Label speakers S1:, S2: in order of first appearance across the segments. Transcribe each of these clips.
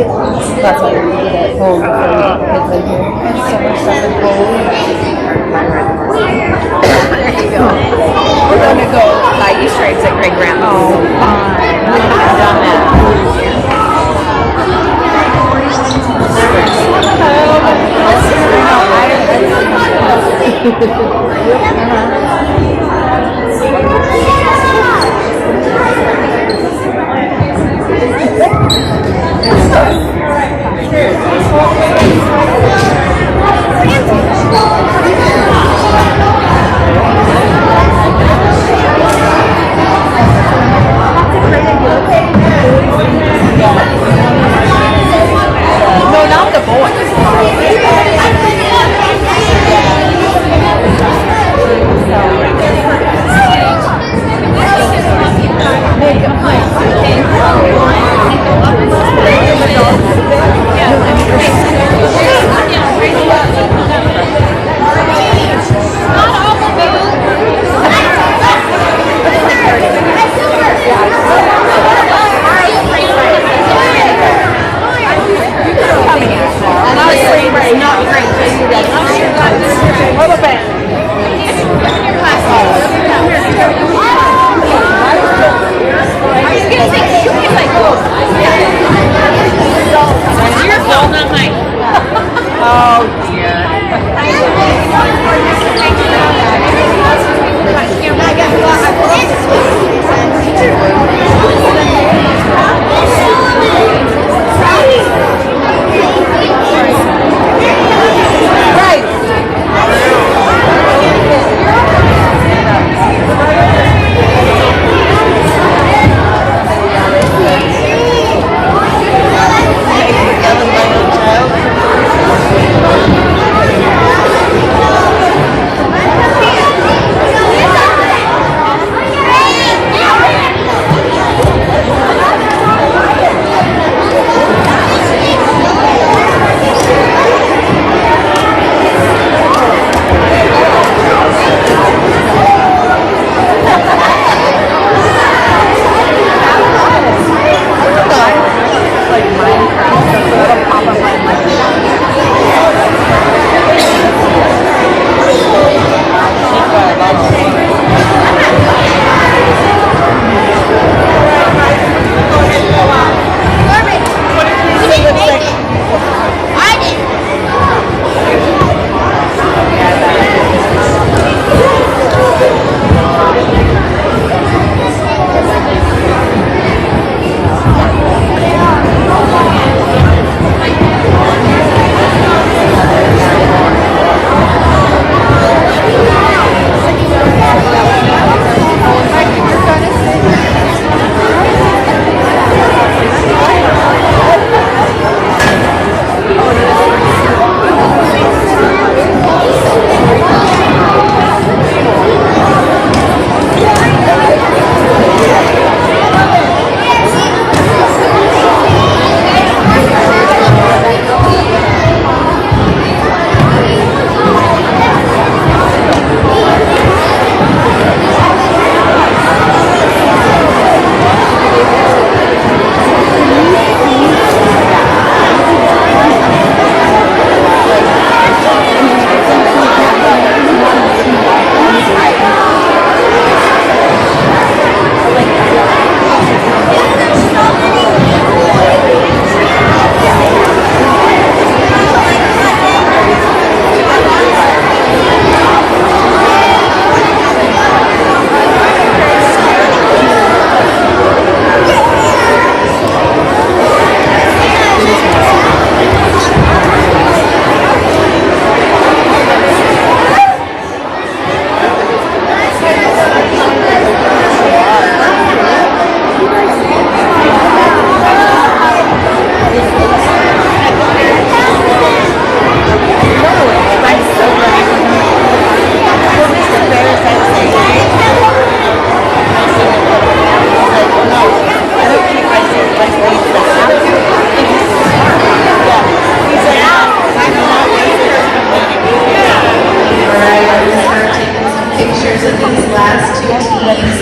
S1: That's why we did it home before we get the kids in here. There's so much stuff in home.
S2: There you go. We're going to go buy Easter eggs at Great Grandma's.
S1: Oh, fine. I've done that.
S2: No, not the boys.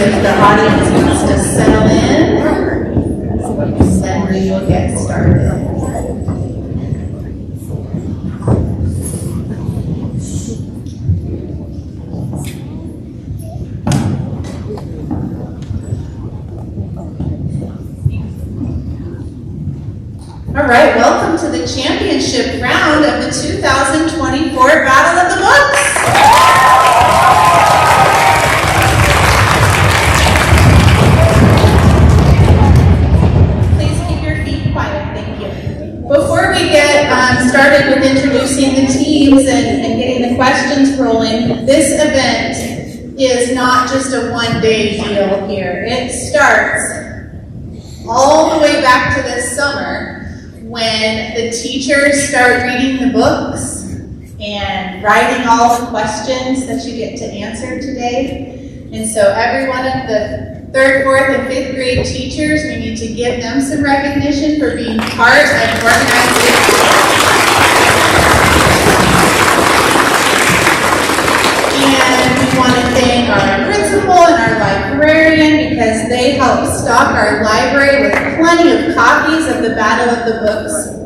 S3: If the audience wants to settle in, then we will get started. All right, welcome to the championship round of the 2024 Battle of the Books. Please keep your feet quiet, thank you. Before we get started with introducing the teams and getting the questions rolling, this event is not just a one-day deal here. It starts all the way back to this summer when the teachers start reading the books and writing all the questions that you get to answer today. And so every one of the 3rd, 4th, and 5th grade teachers, we need to give them some recognition for being part of organizing. And we want to thank our principal and our librarian because they help stock our library with plenty of copies of the Battle of the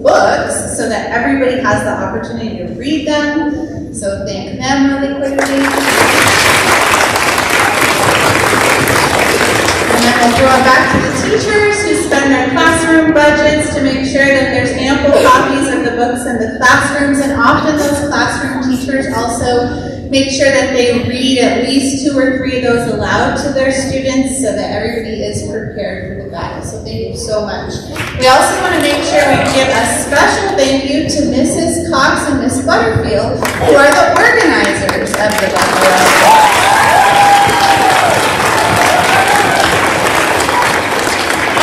S3: books so that everybody has the opportunity to read them. So thank them really quickly. And then we'll throw it back to the teachers who spend their classroom budgets to make sure that there's ample copies of the books in the classrooms. And often those classroom teachers also make sure that they read at least 2 or 3 of those aloud to their students so that everybody is prepared for the battle. So thank you so much. We also want to make sure we give a special thank you to Mrs. Cox and Miss Butterfield, who are the organizers of the battle.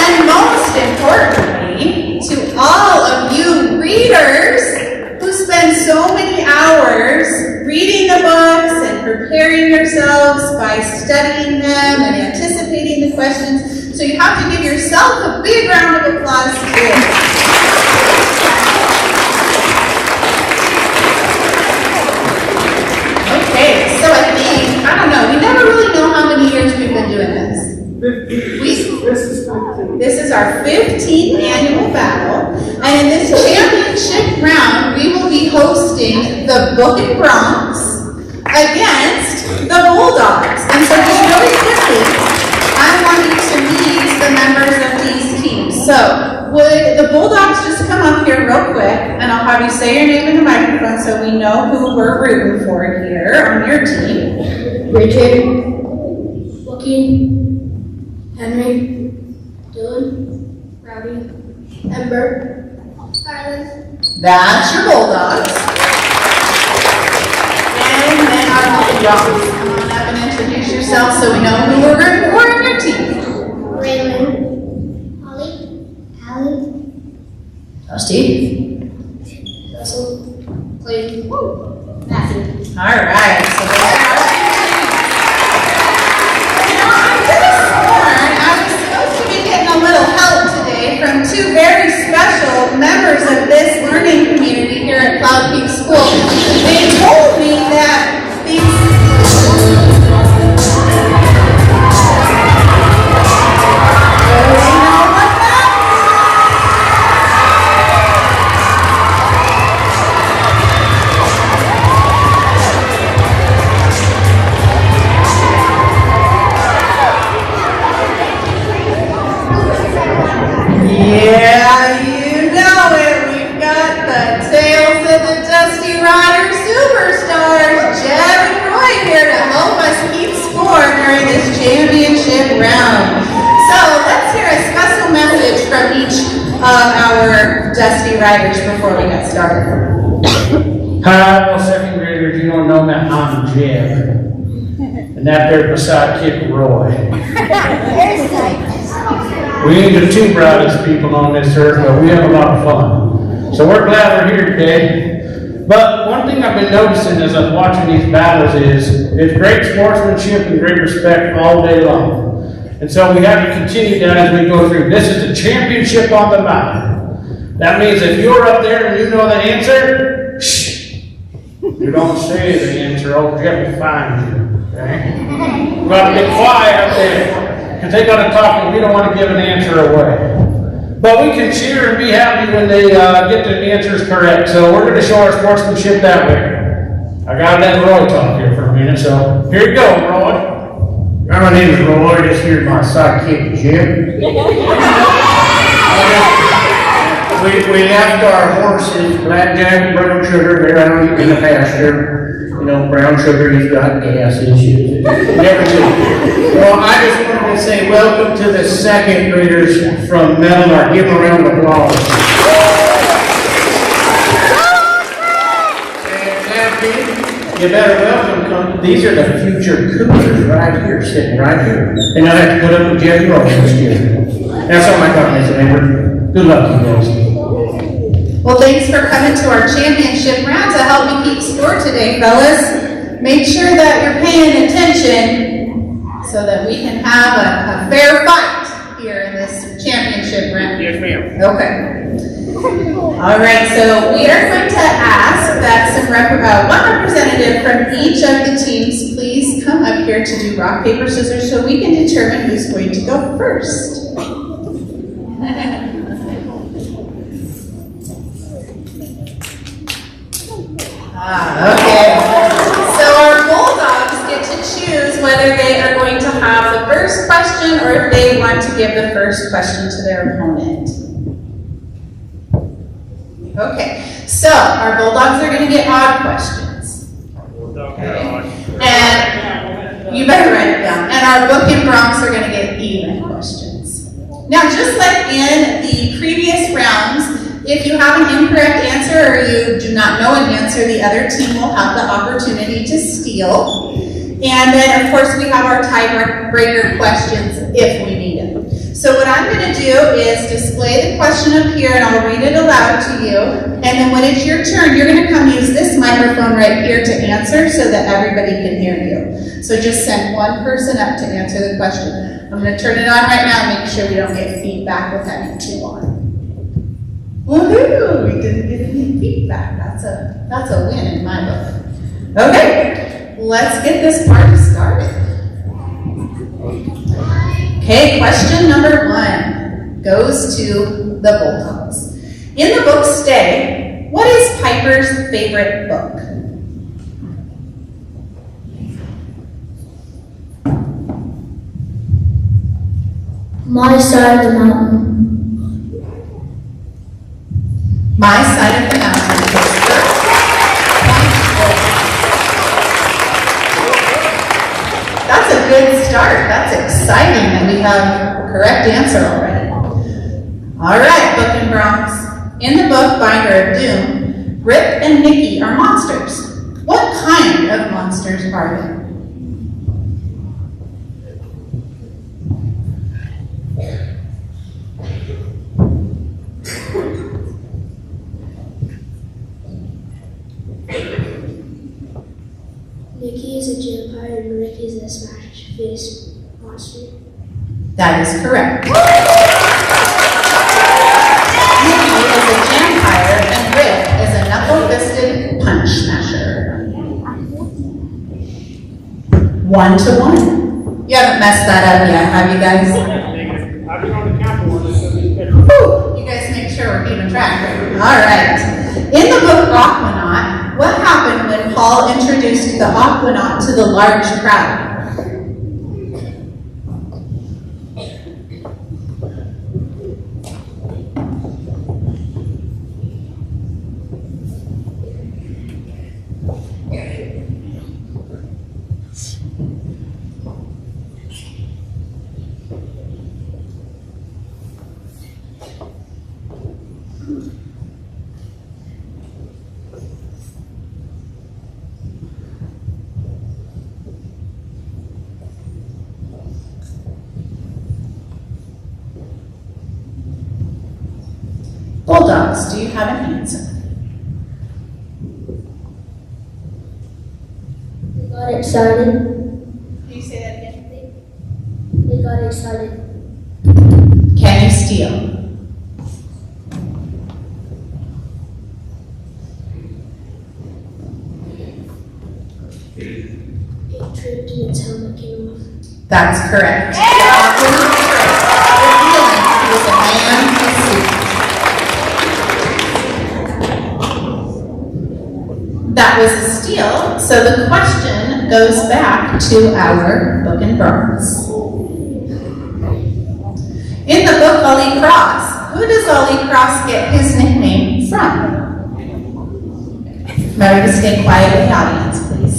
S3: And most importantly, to all of you readers who spend so many hours reading the books and preparing yourselves by studying them and anticipating the questions. So you have to give yourself a big round of applause too. Okay, so I don't know, we never really know how many years we've been doing this. This is our 15th annual battle, and in this championship round, we will be hosting the Book and Bronx against the Bulldogs. And so just really quickly, I want you to meet the members of these teams. So would the Bulldogs just come up here real quick, and I'll have you say your name in the microphone so we know who we're rooting for here on your team.
S4: Richard, Joaquin, Henry, Dylan, Rowdy, Ember, Harlan.
S3: That's your Bulldogs. And then our Bulldogs. Come on up and introduce yourself so we know who we're rooting for on your team.
S4: Raylan, Holly, Alan,
S3: Steve.
S4: Russell, Clayton, Matthew.
S3: All right. So that's our team. Now, I could have sworn I was supposed to be getting a little help today from 2 very special members of this learning community here at Cloud Peak School. They told me that these yeah, you know it. We've got the Tales of the Dusty Rider Superstars, Jeb and Roy, here to help us keep score during this championship round. So let's hear a special message from each of our Dusty Riders before we get started.
S5: Hi, well, 2nd graders, you don't know me, I'm Jeb. And that there beside Kid Roy. We ain't the 2 brightest people on this earth, but we have a lot of fun. So we're glad we're here today. But one thing I've been noticing as I'm watching these battles is it's great sportsmanship and great respect all day long. And so we have to continue that as we go through. This is the championship on the mountain. That means if you're up there and you know the answer, shh, you don't say the answer, oh, Jeff will find you. Okay? We've got to be quiet up there. Because they're going to talk and we don't want to give an answer away. But we can cheer and be happy when they get the answers correct. So we're going to show our sportsmanship that way. I got to let Roy talk here for a minute. So here you go, Roy.
S6: My name is Roy. This here's my sidekick, Jim.
S5: We left our horses, Blackjack and Brown Sugar, they're out in the pasture. You know, Brown Sugar, he's got gas issues. Never do. Well, I just wanted to say welcome to the second graders from Meadowlark. Give them a round of applause. And Kathy, you better welcome them. These are the future cougars right here, sitting right here. And I have to put up with Jerry Ross this year. That's all my comments, Amber. Good luck, you guys.
S3: Well, thanks for coming to our championship round to help me keep score today, fellas. Make sure that you're paying attention so that we can have a fair fight here in this championship round.
S5: Yes, ma'am.
S3: Okay. All right, so we are going to ask that one representative from each of the teams please come up here to do rock, paper, scissors so we can determine who's going to go first. Okay. So our Bulldogs get to choose whether they are going to have the first question or if they want to give the first question to their opponent. Okay. So our Bulldogs are going to get odd questions. Okay. And you better write it down. And our Book and Bronx are going to get even questions. Now, just like in the previous rounds, if you have an incorrect answer or you do not know an answer, the other team will have the opportunity to steal. And then, of course, we have our tiebreaker questions if we need them. So what I'm going to do is display the question up here, and I'll read it aloud to you. And then when it's your turn, you're going to come use this microphone right here to answer so that everybody can hear you. So just send one person up to answer the question. I'm going to turn it on right now, make sure we don't get feedback with having two on. Woohoo! We didn't get any feedback. That's a win in my book. Okay, let's get this party started. Okay, question number 1 goes to the Bulldogs. In the book Stay, what is Piper's favorite book?
S4: My Side of the Mountain.
S3: My Side of the Mountain is first. That's a good start. That's exciting that we have a correct answer already. All right, Book and Bronx. In the book Binder of Doom, Rip and Mickey are monsters. What kind of monsters are they?
S4: Mickey is a vampire and Rick is a smash face monster.
S3: That is correct. Mickey is a vampire and Rick is a knuckle-fisted punch smasher. 1-1. You haven't messed that up yet, have you guys?
S5: I've been on the counter one, so
S3: Whew, you guys make sure we're keeping track. All right. In the book Aquanaut, what happened when Paul introduced the Aquanaut to the large crowd? Bulldogs, do you have an answer?
S4: They got excited.
S3: Can you say that again?
S4: They got excited.
S3: Can you steal?
S4: It tripped and its helmet came off.
S3: That's correct. The Aquanaut revealing he was a man in a suit. That was a steal, so the question goes back to our Book and Bronx. In the book Holy Cross, who who does Ollie Cross get his nickname from? Remember to stay quiet in the audience, please.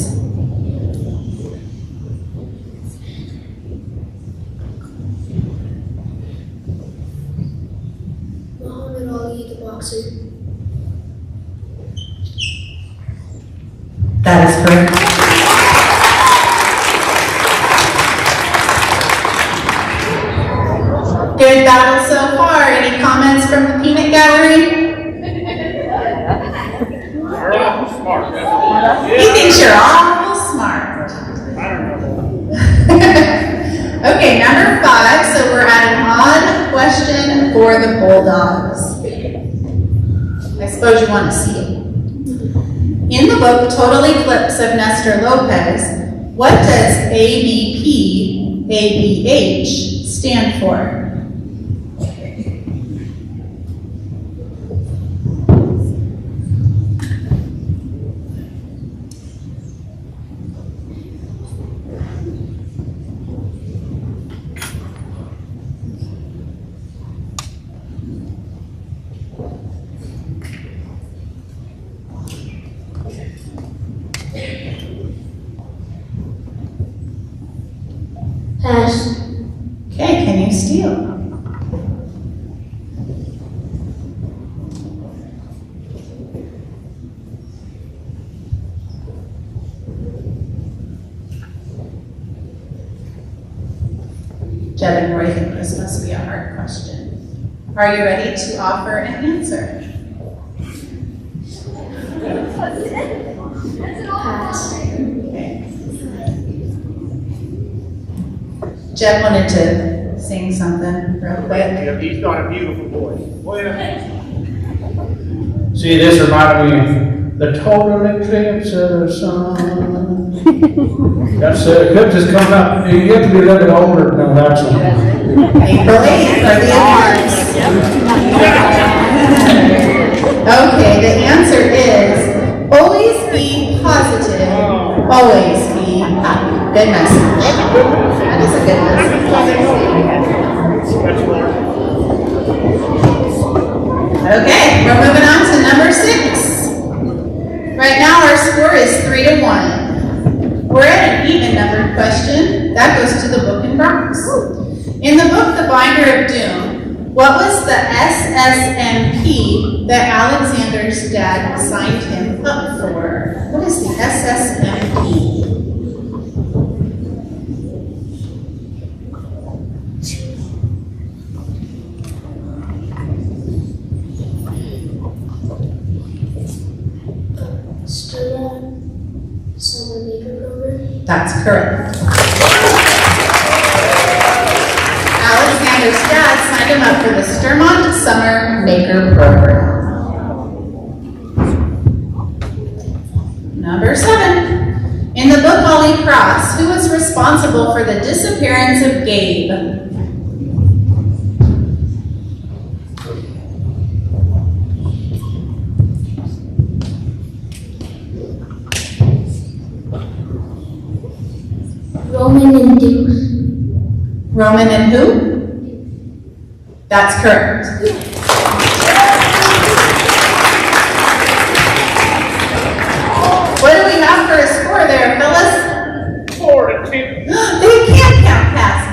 S4: Muhammad Ali, the boxer.
S3: That is correct. Good battle so far. Any comments from the peanut gallery? He thinks you're awful smart. Okay, number 5. So we're at an odd question for the Bulldogs. I suppose you want to see it. In the book Total Eclipse of Nestor Lopez, what does ABP stand for?
S4: Pass.
S3: Okay, can you steal? Jed and Roy think this must be a hard question. Are you ready to offer an answer?
S4: Pass.
S3: Okay. Jed wanted to sing something real quick.
S6: Yeah, he's got a beautiful voice.
S5: See, this reminded me of the total eclipse of the sun. That's eclipse is coming up. You have to be a little bit older to know that song.
S3: April 8th for the awards. Okay, the answer is always be positive, always be happy. Good message. That is a good message. Okay, we're moving on to number 6. Right now our score is 3-1. We're at an even numbered question. That goes to the book in Bronx. In the book, The Binder of Doom, what was the SSMP that Alexander's dad signed him up for? What is the SSMP?
S4: Summer Maker Program.
S3: That's correct. Alexander's dad signed him up for the Sturmont Summer Maker Program. Number 7. In the book Ollie Cross, who was responsible for the disappearance of Gabe?
S4: Roman and Duke.
S3: Roman and who? That's correct. What do we have for a score there, Phyllis?
S6: 4-2.
S3: They can't count past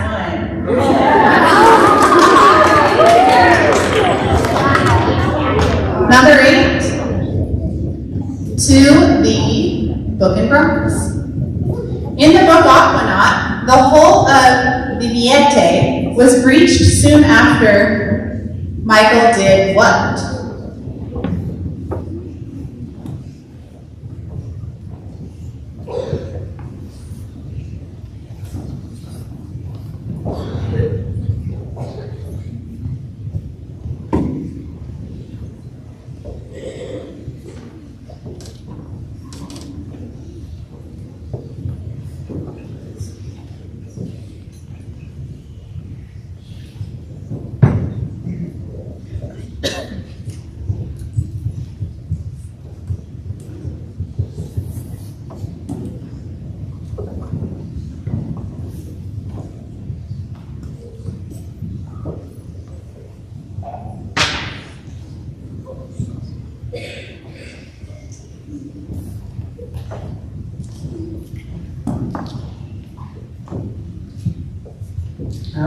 S3: 1. Number 8. To the book in Bronx. In the book Aquanaut, the hull of the Viete was breached soon after Michael did what?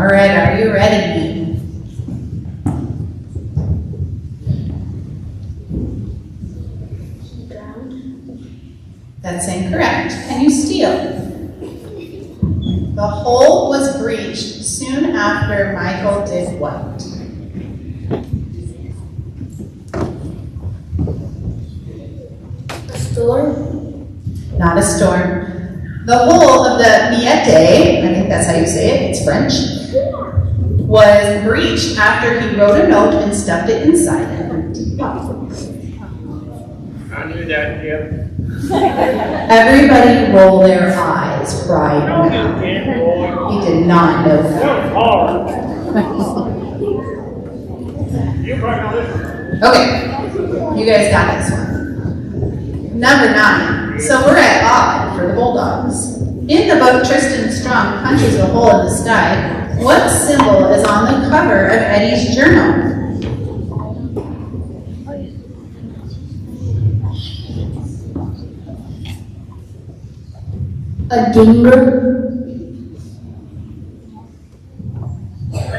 S3: All right, are you ready? That's incorrect. Can you steal? The hole was breached soon after Michael did what?
S4: A storm.
S3: Not a storm. The hole of the Miette, I think that's how you say it, it's French, was breached after he wrote a note and stuffed it inside an empty bottle.
S6: I knew that, Jim.
S3: Everybody roll their eyes right
S6: No,
S3: now.
S6: you can't, boy.
S3: He did not know that.
S6: That was hard. You probably know this.
S3: Okay, you guys got this one. Number 9. So we're at odd for the Bulldogs. In the book, Tristan Strong punches a hole in the sky. What symbol is on the cover of Eddie's journal?
S4: A dinger.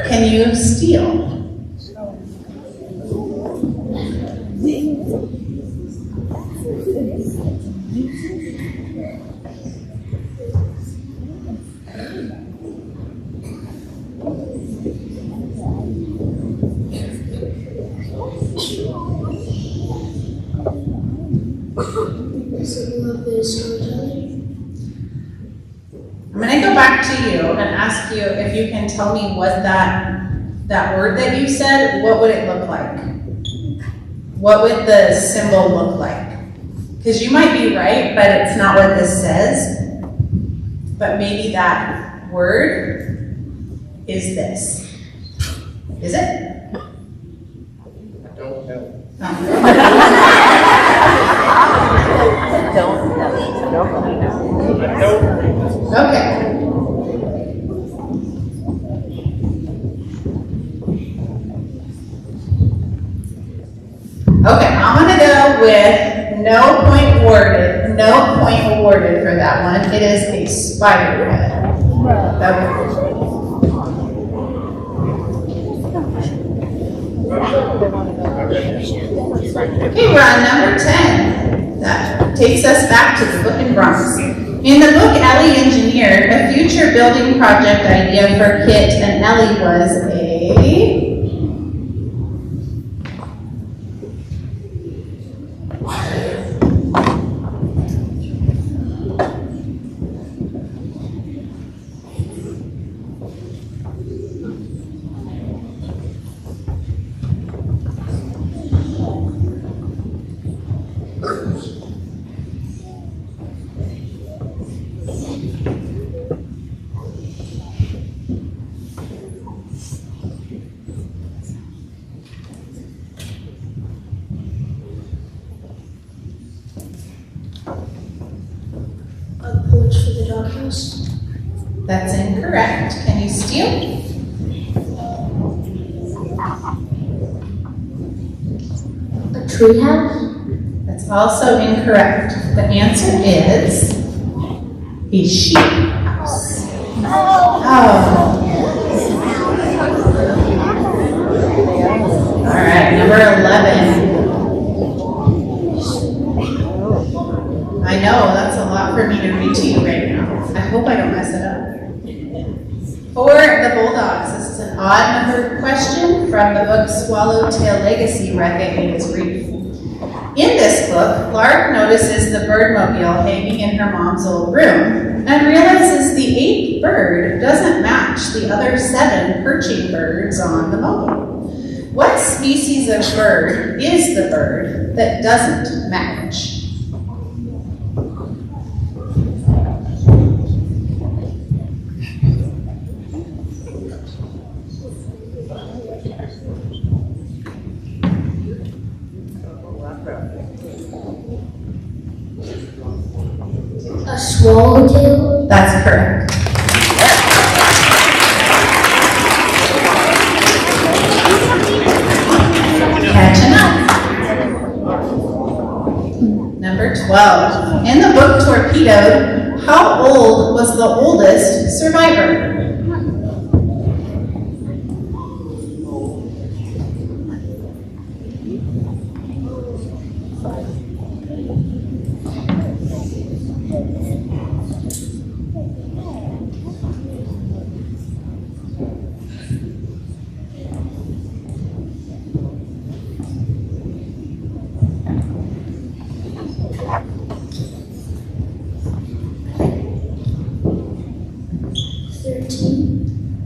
S3: Can you steal?
S4: Something of the storytelling.
S3: I'm going to go back to you and ask you if you can tell me what that word that you said, what would it look like? What would the symbol look like? Because you might be right, but it's not what this says. But maybe that word is this. Is it?
S6: Don't tell.
S3: Okay. Okay, I'm gonna go with no point awarded for that one. It is a spider head. Okay, we're on number 10. That takes us back to the book in Bronx. In the book, Ellie engineered a future building project idea for Kit, and Ellie was
S4: A porch for the doghouse.
S3: That's incorrect. Can you steal?
S4: A treehouse.
S3: That's also incorrect. The answer is a sheep house. Oh. All right, number 11. I know, that's a lot for me to read to you right now. I hope I don't mess it up. For the Bulldogs, this is an odd number question from the book Swallowtail Legacy, Wreck-It is Brief. In this book, Lark notices the birdmobile hanging in her mom's old room and realizes the 8th bird doesn't match the other 7 perching birds on the mobile. What species of bird is the bird that doesn't match?
S4: A swallowtail.
S3: That's correct. Catching up. Number 12. In the book Torpedoed, how old was the oldest survivor?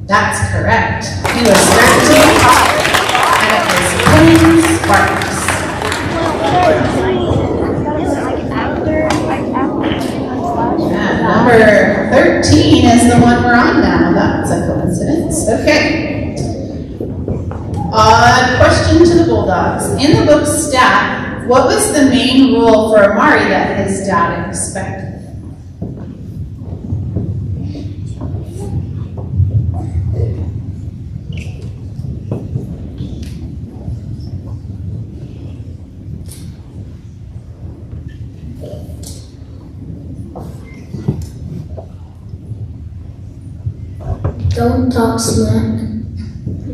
S3: That's correct. He was 13, and it was Penny Sparks. And number 13 is the one we're on now. That's a coincidence. Okay. Question to the Bulldogs. In the book Stat, what was the main rule for Amari that his dad expected?
S4: Don't talk smack.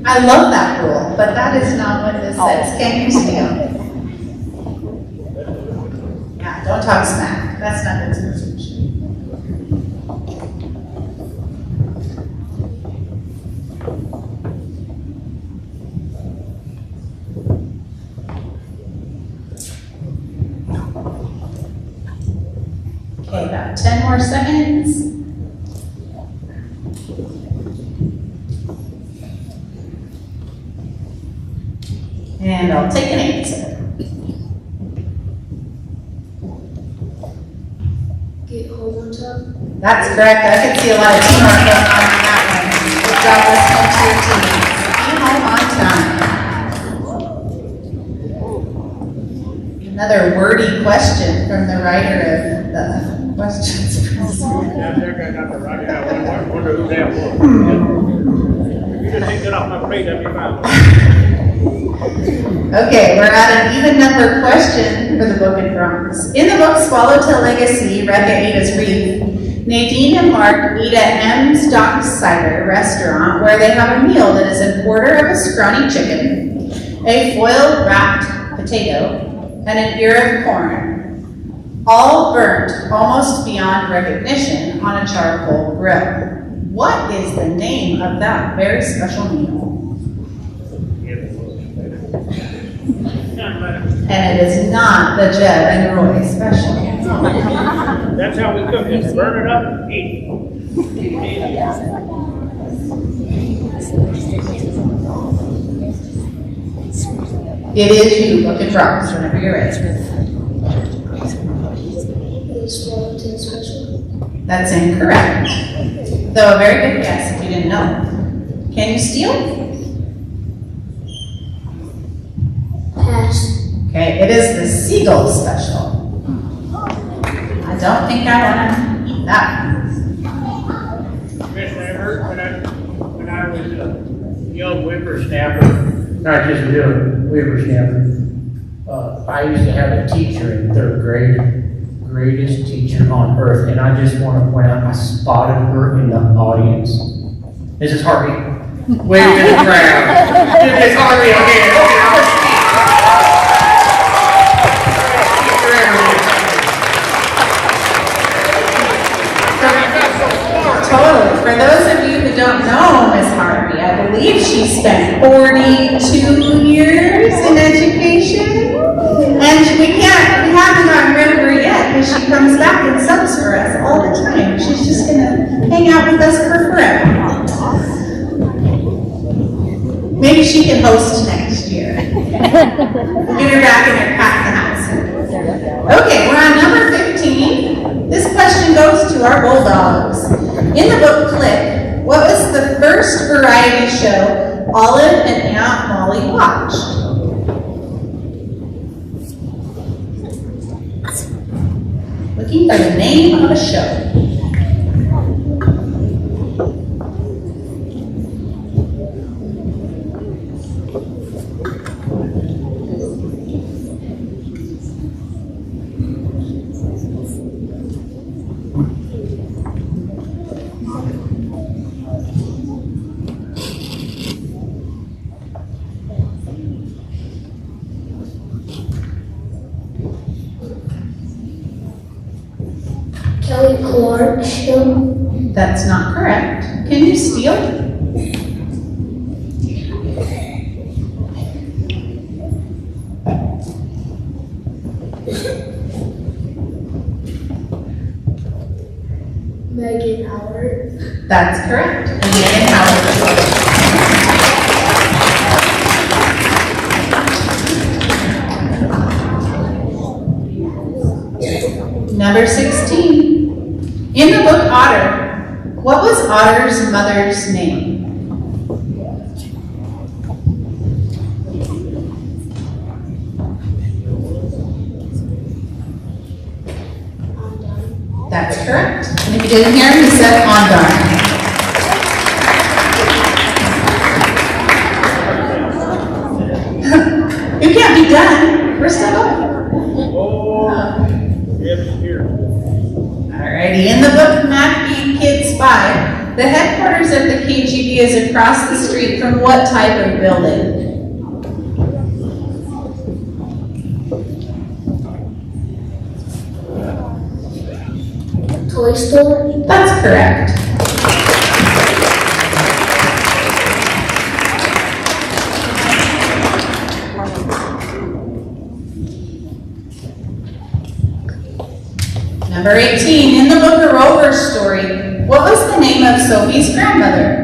S3: I love that rule, but that is not what this says. Can you steal? Yeah, don't talk smack. That's not good solution. Okay, about 10 more seconds. And I'll take an answer.
S4: Get hold on top.
S3: That's correct. I could see a lot of teamwork going on in that one. Good job listening to your team. Be home on time. Another wordy question from the writer of the questions.
S6: That guy got the right, yeah, I wonder who that was. If you just take that off my plate, that'd be fine.
S3: Okay, we're at an even number question for the book in Bronx. In the book Swallowtail Legacy, Rebecca Ada's Wreath, Nadine and Mark eat at M's Dock Cider restaurant where they have a meal that is a quarter of a scrawny chicken, a foil wrapped potato, and an ear of corn, all burnt almost beyond recognition on a charcoal grill. What is the name of that very special meal? And it is not the Jeb and Roy special.
S6: That's how we cook it, burn it up, eat it.
S3: It is you, Book and Drops, whenever you're ready.
S4: Is Swallowtail special?
S3: That's incorrect. Though a very good guess if you didn't know. Can you steal?
S4: Pass.
S3: Okay, it is the Seagull special. I don't think I want to eat that one.
S6: Commissioner Everett, when I was a young whippersnapper,
S5: Not just a whippersnapper. I used to have a teacher in third grade, greatest teacher on earth, and I just want to point out I spotted her in the audience. Mrs. Harvey, wave to the crowd. Mrs. Harvey, okay.
S3: Totally. For those of you who don't know Miss Harvey, I believe she spent 42 years in education. And we haven't gotten rid of her yet because she comes back and subs for us all the time. She's just going to hang out with us for forever. Maybe she can host next year. We'll get her back in her pack the house. Okay, we're on number 15. This question goes to our Bulldogs. In the book Click, what was the first variety show Olive and Aunt Molly watched? Looking for the name of a show.
S4: Kelly Clark show.
S3: That's not correct. Can you steal?
S4: Megan Howard.
S3: That's correct. Amelia Howard. Number 16. In the book Otter, what was Otter's mother's name? That's correct. And if you didn't hear him, he said Ondar. You can't be done. We're still going.
S6: Oh, yes, here.
S3: Alrighty, in the book Mac Beat Kid Spy, the headquarters of the KGB is across the street from what type of building?
S4: Toy store?
S3: That's correct. Number 18, in the book A Rover Story, what was the name of Sophie's grandmother?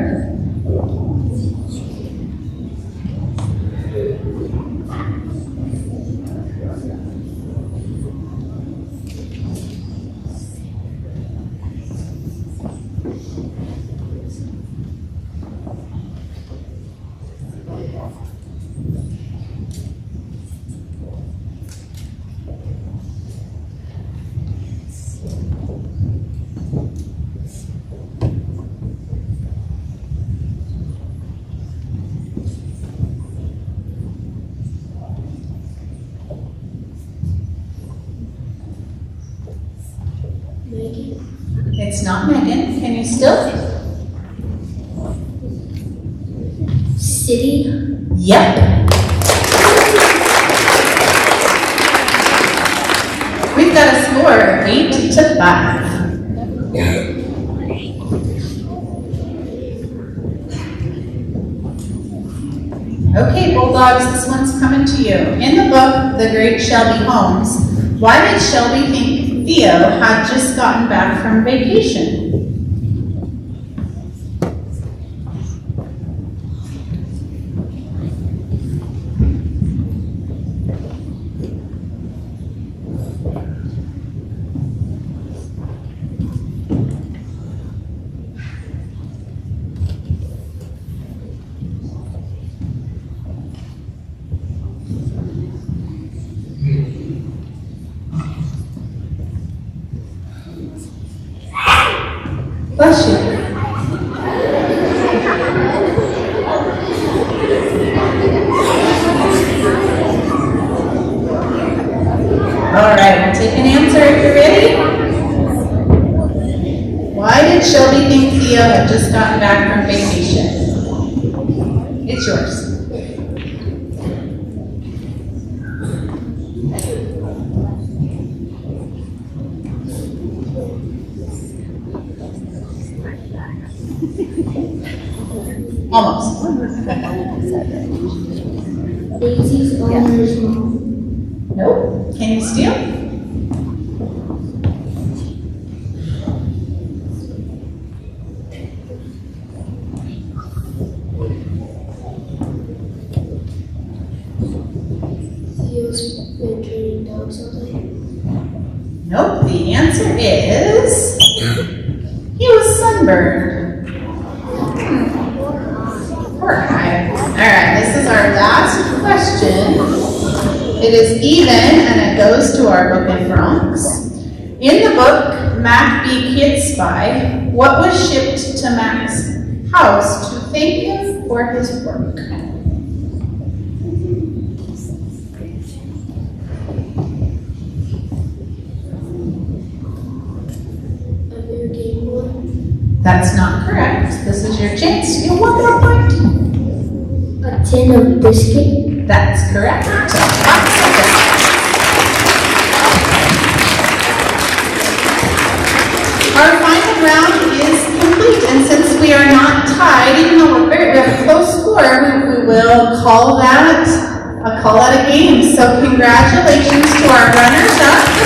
S4: Megan?
S3: It's not Megan. Can you still?
S4: City?
S3: Yep. We've got a score of 8-5. Okay, Bulldogs, this one's coming to you. In the book, The Great Shelby Holmes, why did Shelby think Theo had just gotten back from vacation? Bless you. All right, we'll take an answer if you're ready. Why did Shelby think Theo had just gotten back from vacation? It's yours. Almost.
S4: Daisy's owner's mom.
S3: Nope. Can you steal?
S4: Theo's been training dogs all day.
S3: Nope. The answer is he was sunburned. Poor guy. All right. This is our last question. It is even, and it goes to our book in Bronx. In the book, Mac B. Kid Spy, what was shipped to Mac's house to thank him for his work?
S4: A beer game boy.
S3: That's not correct. This is your chance to get one more point.
S4: A tin of biscuit.
S3: That's correct. Our final round is complete, and since we are not tied, even though we have a close score, we will call that a game. So congratulations to our runners-up.